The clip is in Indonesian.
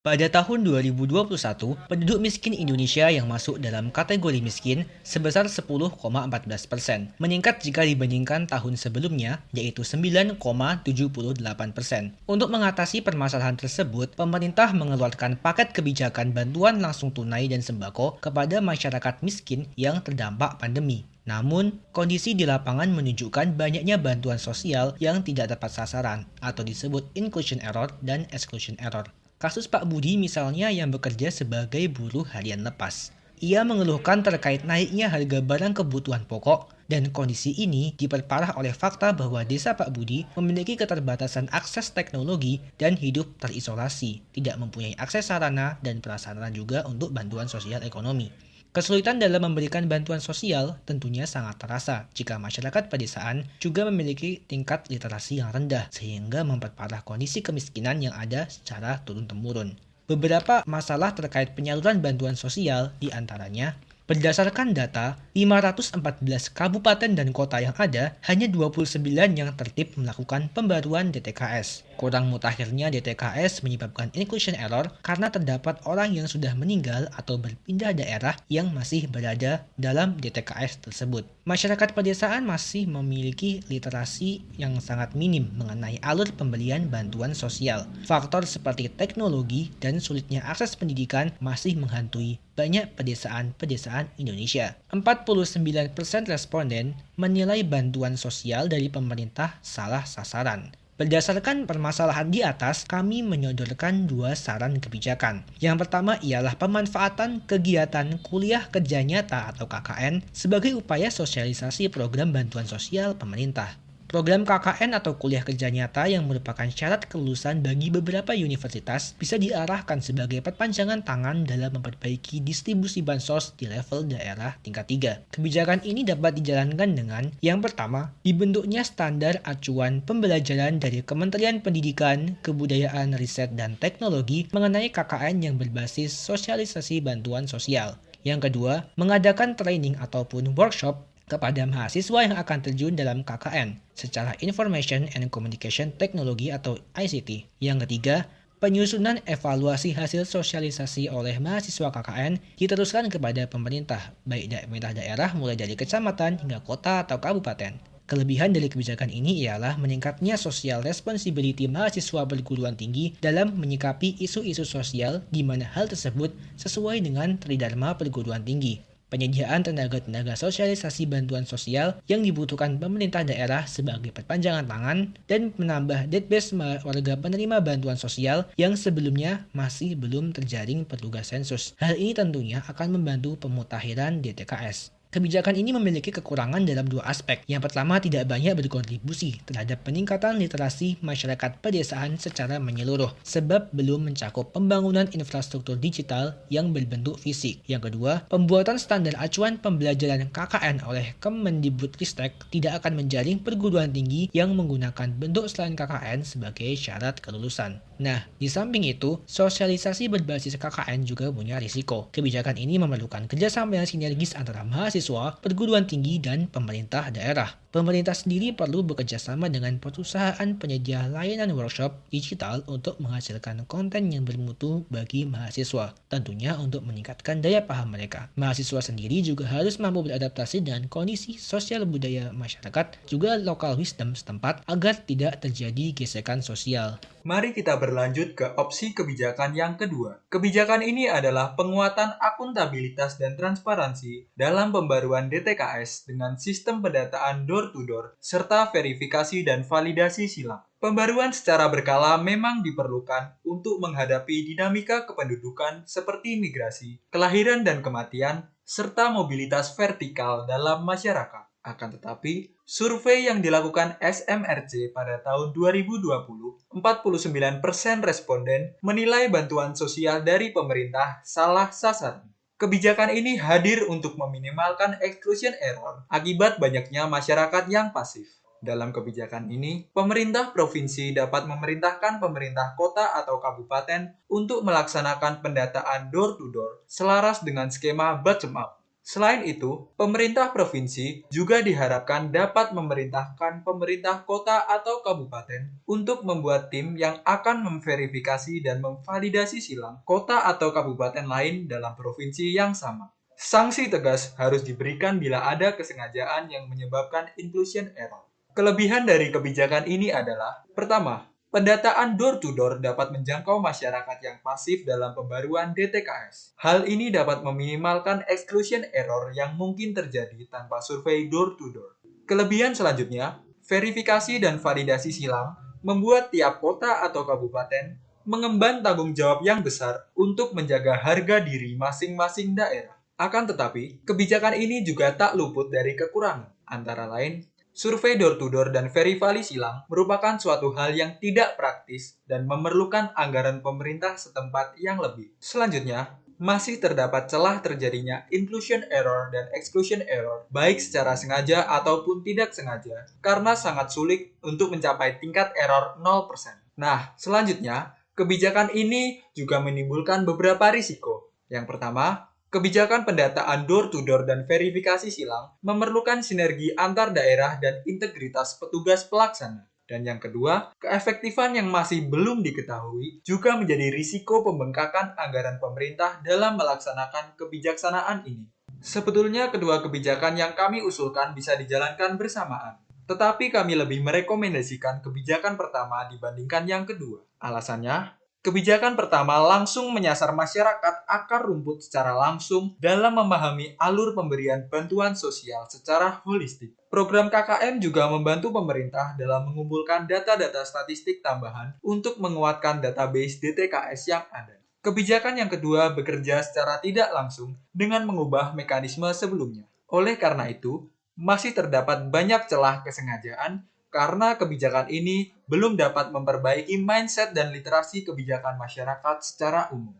Pada tahun 2021, penduduk miskin Indonesia yang masuk dalam kategori miskin sebesar 10,14%, meningkat jika dibandingkan tahun sebelumnya, yaitu 9,78%. Untuk mengatasi permasalahan tersebut, pemerintah mengeluarkan paket kebijakan bantuan langsung tunai dan sembako kepada masyarakat miskin yang terdampak pandemi. Namun, kondisi di lapangan menunjukkan banyaknya bantuan sosial yang tidak tepat sasaran, atau disebut inclusion error dan exclusion error. Kasus Pak Budi misalnya yang bekerja sebagai buruh harian lepas. Ia mengeluhkan terkait naiknya harga barang kebutuhan pokok dan kondisi ini diperparah oleh fakta bahwa desa Pak Budi memiliki keterbatasan akses teknologi dan hidup terisolasi, tidak mempunyai akses sarana dan prasarana juga untuk bantuan sosial ekonomi. Kesulitan dalam memberikan bantuan sosial tentunya sangat terasa jika masyarakat pedesaan juga memiliki tingkat literasi yang rendah sehingga memperparah kondisi kemiskinan yang ada secara turun-temurun. Beberapa masalah terkait penyaluran bantuan sosial diantaranya berdasarkan data, 514 kabupaten dan kota yang ada, hanya 29 yang tertib melakukan pembaruan DTKS. Kurang mutakhirnya DTKS menyebabkan inclusion error karena terdapat orang yang sudah meninggal atau berpindah daerah yang masih berada dalam DTKS tersebut. Masyarakat pedesaan masih memiliki literasi yang sangat minim mengenai alur pembelian bantuan sosial. Faktor seperti teknologi dan sulitnya akses pendidikan masih menghantui banyak pedesaan-pedesaan Indonesia. 49% responden menilai bantuan sosial dari pemerintah salah sasaran. Berdasarkan permasalahan di atas, kami menyodorkan dua saran kebijakan. Yang pertama ialah pemanfaatan kegiatan kuliah kerja nyata atau KKN sebagai upaya sosialisasi program bantuan sosial pemerintah. Program KKN atau kuliah kerja nyata yang merupakan syarat kelulusan bagi beberapa universitas bisa diarahkan sebagai perpanjangan tangan dalam memperbaiki distribusi bansos di level daerah tingkat 3. Kebijakan ini dapat dijalankan dengan yang pertama, dibentuknya standar acuan pembelajaran dari Kementerian Pendidikan, Kebudayaan, Riset, dan Teknologi mengenai KKN yang berbasis sosialisasi bantuan sosial. Yang kedua, mengadakan training ataupun workshop kepada mahasiswa yang akan terjun dalam KKN secara Information and Communication Technology atau ICT. Yang ketiga, penyusunan evaluasi hasil sosialisasi oleh mahasiswa KKN diteruskan kepada pemerintah, baik pemerintah daerah mulai dari kecamatan hingga kota atau kabupaten. Kelebihan dari kebijakan ini ialah meningkatnya social responsibility mahasiswa perguruan tinggi dalam menyikapi isu-isu sosial di mana hal tersebut sesuai dengan tridharma perguruan tinggi. Penyediaan tenaga-tenaga sosialisasi bantuan sosial yang dibutuhkan pemerintah daerah sebagai perpanjangan tangan dan menambah database warga penerima bantuan sosial yang sebelumnya masih belum terjaring petugas sensus. Hal ini tentunya akan membantu pemutakhiran DTKS. Kebijakan ini memiliki kekurangan dalam dua aspek. Yang pertama, tidak banyak berkontribusi terhadap peningkatan literasi masyarakat pedesaan secara menyeluruh, sebab belum mencakup pembangunan infrastruktur digital yang berbentuk fisik. Yang kedua, pembuatan standar acuan pembelajaran KKN oleh Kemendikbudristek tidak akan menjaring perguruan tinggi yang menggunakan bentuk selain KKN sebagai syarat kelulusan. Nah, di samping itu, sosialisasi berbasis KKN juga punya risiko. Kebijakan ini memerlukan kerjasama yang sinergis antara mahasiswa, perguruan tinggi, dan pemerintah daerah. Pemerintah sendiri perlu bekerja sama dengan perusahaan penyedia layanan workshop digital untuk menghasilkan konten yang bermutu bagi mahasiswa, tentunya untuk meningkatkan daya paham mereka. Mahasiswa sendiri juga harus mampu beradaptasi dengan kondisi sosial budaya masyarakat, juga lokal wisdom setempat agar tidak terjadi gesekan sosial. Mari kita berlanjut ke opsi kebijakan yang kedua. Kebijakan ini adalah penguatan akuntabilitas dan transparansi dalam pembaruan DTKS dengan sistem pendataan door-to-door serta verifikasi dan validasi silang. Pembaruan secara berkala memang diperlukan untuk menghadapi dinamika kependudukan seperti migrasi, kelahiran dan kematian, serta mobilitas vertikal dalam masyarakat. Akan tetapi, survei yang dilakukan SMRC pada tahun 2020, 49% responden menilai bantuan sosial dari pemerintah salah sasaran. Kebijakan ini hadir untuk meminimalkan exclusion error akibat banyaknya masyarakat yang pasif. Dalam kebijakan ini, pemerintah provinsi dapat memerintahkan pemerintah kota atau kabupaten untuk melaksanakan pendataan door-to-door selaras dengan skema bottom-up. Selain itu, pemerintah provinsi juga diharapkan dapat memerintahkan pemerintah kota atau kabupaten untuk membuat tim yang akan memverifikasi dan memvalidasi silang kota atau kabupaten lain dalam provinsi yang sama. Sanksi tegas harus diberikan bila ada kesengajaan yang menyebabkan inclusion error. Kelebihan dari kebijakan ini adalah, pertama, pendataan door-to-door dapat menjangkau masyarakat yang pasif dalam pembaruan DTKS. Hal ini dapat meminimalkan exclusion error yang mungkin terjadi tanpa survei door-to-door. Kelebihan selanjutnya, verifikasi dan validasi silang membuat tiap kota atau kabupaten mengemban tanggung jawab yang besar untuk menjaga harga diri masing-masing daerah. Akan tetapi, kebijakan ini juga tak luput dari kekurangan, antara lain survei door-to-door dan verifikasi silang merupakan suatu hal yang tidak praktis dan memerlukan anggaran pemerintah setempat yang lebih. Selanjutnya, masih terdapat celah terjadinya inclusion error dan exclusion error, baik secara sengaja ataupun tidak sengaja, karena sangat sulit untuk mencapai tingkat error 0%. Nah, selanjutnya, kebijakan ini juga menimbulkan beberapa risiko. Yang pertama, kebijakan pendataan door-to-door dan verifikasi silang memerlukan sinergi antar daerah dan integritas petugas pelaksana. Dan yang kedua, keefektifan yang masih belum diketahui juga menjadi risiko pembengkakan anggaran pemerintah dalam melaksanakan kebijaksanaan ini. Sebetulnya kedua kebijakan yang kami usulkan bisa dijalankan bersamaan. Tetapi kami lebih merekomendasikan kebijakan pertama dibandingkan yang kedua. Alasannya, kebijakan pertama langsung menyasar masyarakat akar rumput secara langsung dalam memahami alur pemberian bantuan sosial secara holistik. Program KKM juga membantu pemerintah dalam mengumpulkan data-data statistik tambahan untuk menguatkan database DTKS yang ada. Kebijakan yang kedua bekerja secara tidak langsung dengan mengubah mekanisme sebelumnya. Oleh karena itu, masih terdapat banyak celah kesengajaan karena kebijakan ini belum dapat memperbaiki mindset dan literasi kebijakan masyarakat secara umum.